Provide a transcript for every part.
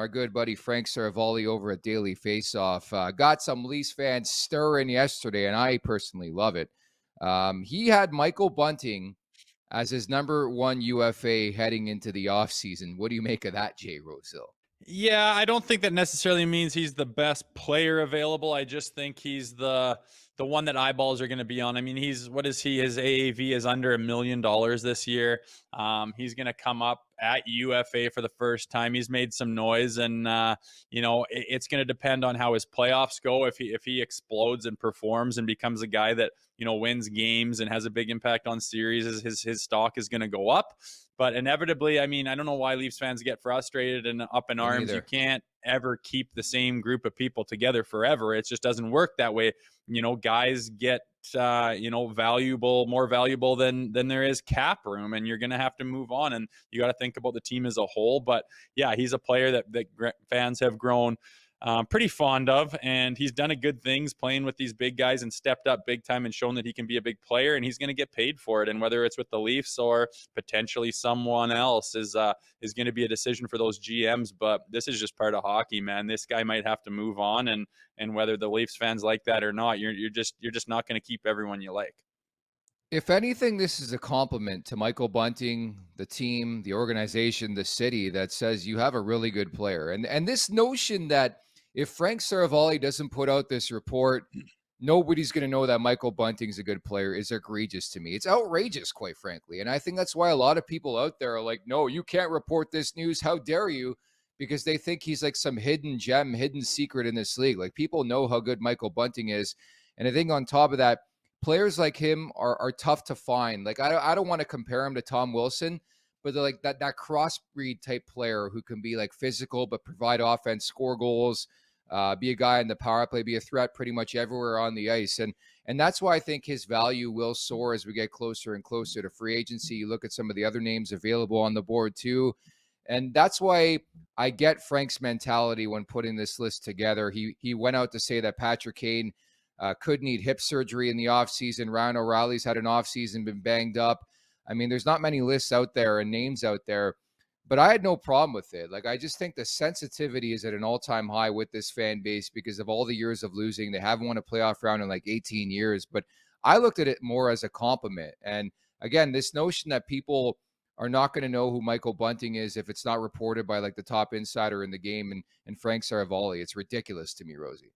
our good buddy Frank Seravalli over at Daily Faceoff. Got some Leafs fans stirring yesterday, and I personally love it. He had Michael Bunting as his number 1 UFA heading into the offseason. What do you make of that, Jay Rosehill? Yeah, I don't think that necessarily means he's the best player available. I just think he's the one that eyeballs are going to be on. I mean, what is he? His AAV is under $1 million this year. He's going to come up at UFA for the first time. He's made some noise, and it's going to depend on how his playoffs go. If he explodes and performs and becomes a guy that wins games and has a big impact on series, his stock is going to go up. But inevitably, I mean, I don't know why Leafs fans get frustrated and up in Me arms. You neither. can't ever keep the same group of people together forever. It just doesn't work that way. Guys get more valuable than there is cap room, and you're going to have to move on, and you got to think about the team as a whole. But yeah, he's a player that fans have grown pretty fond of, and he's done a good things playing with these big guys and stepped up big time and shown that he can be a big player, and he's going to get paid for it. And whether it's with the Leafs or potentially someone else is going to be a decision for those GMs. But this is just part of hockey, man. This guy might have to move on, and whether the Leafs fans like that or not, you're just not going to keep everyone you like. If anything, this is a compliment to Michael Bunting, the team, the organization, the city that says you have a really good player. And this notion that if Frank Seravalli doesn't put out this report, nobody's going to know that Michael Bunting's a good player is egregious to me. It's outrageous, quite frankly. And I think that's why a lot of people out there are like, no, you can't report this news. How dare you? Because they think he's like some hidden gem, hidden secret in this league. Like, people know how good Michael Bunting is. And I think on top of that, players like him are tough to find. Like, I don't want to compare him to Tom Wilson, but they're like that crossbreed type player who can be like physical but provide offense, score goals, be a guy in the power play, be a threat pretty much everywhere on the ice. And that's why I think his value will soar as we get closer and closer to free agency. You look at some of the other names available on the board too. And that's why I get Frank's mentality when putting this list together. He went out to say that Patrick Kane could need hip surgery in the offseason. Ryan O'Reilly's had an offseason, been banged up. I mean, there's not many lists out there and names out there, but I had no problem with it. Like, I just think the sensitivity is at an all-time high with this fan base because of all the years of losing. They haven't won a playoff round in like 18 years, but I looked at it more as a compliment. And again, this notion that people are not going to know who Michael Bunting is if it's not reported by like the top insider in the game and Frank Seravalli, it's ridiculous to me, Rosie.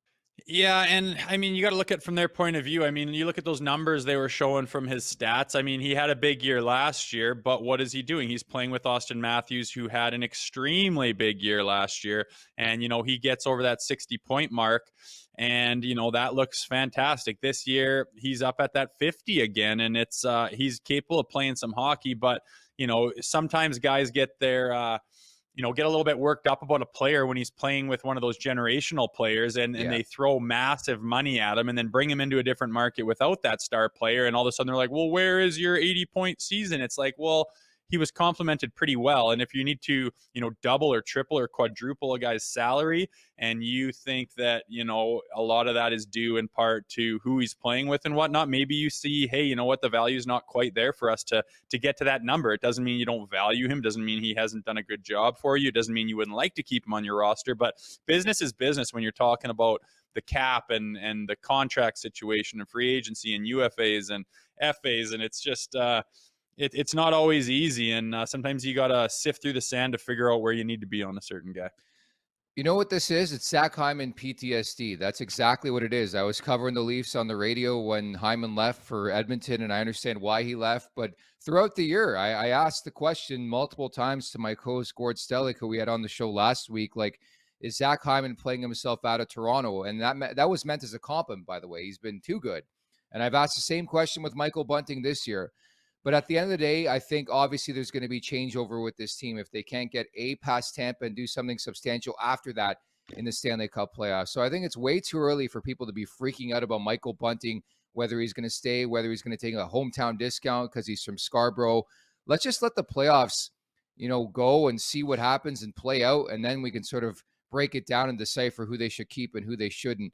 Yeah, and I mean, you got to look at it from their point of view. I mean, you look at those numbers they were showing from his stats. I mean, he had a big year last year, but what is he doing? He's playing with Austin Matthews, who had an extremely big year last year. And, he gets over that 60-point mark. And, that looks fantastic. This year, he's up at that 50 again. And he's capable of playing some hockey. But, sometimes guys get their get a little bit worked up about a player when he's playing with one of those generational players and Yeah. they throw massive money at him and then bring him into a different market without that star player. And all of a sudden they're like, well, where is your 80-point season? It's like, well, he was complimented pretty well. And if you need to, double or triple or quadruple a guy's salary, and you think that, a lot of that is due in part to who he's playing with and whatnot, maybe you see, hey, you know what, the value is not quite there for us to get to that number. It doesn't mean you don't value him. Doesn't mean he hasn't done a good job for you. It doesn't mean you wouldn't like to keep him on your roster. But business is business when you're talking about the cap and the contract situation and free agency and UFAs and FAs. And it's just, it's not always easy, and sometimes you got to sift through the sand to figure out where you need to be on a certain guy. You know what this is? It's Zach Hyman PTSD. That's exactly what it is. I was covering the Leafs on the radio when Hyman left for Edmonton, and I understand why he left. But throughout the year, I asked the question multiple times to my co-host Gord Stellick, who we had on the show last week, like, is Zach Hyman playing himself out of Toronto? And that was meant as a compliment, by the way. He's been too good. And I've asked the same question with Michael Bunting this year. But at the end of the day, I think obviously there's going to be changeover with this team if they can't get past Tampa and do something substantial after that in the Stanley Cup playoffs. So I think it's way too early for people to be freaking out about Michael Bunting, whether he's going to stay, whether he's going to take a hometown discount because he's from Scarborough. Let's just let the playoffs, go and see what happens and play out, and then we can sort of break it down and decipher who they should keep and who they shouldn't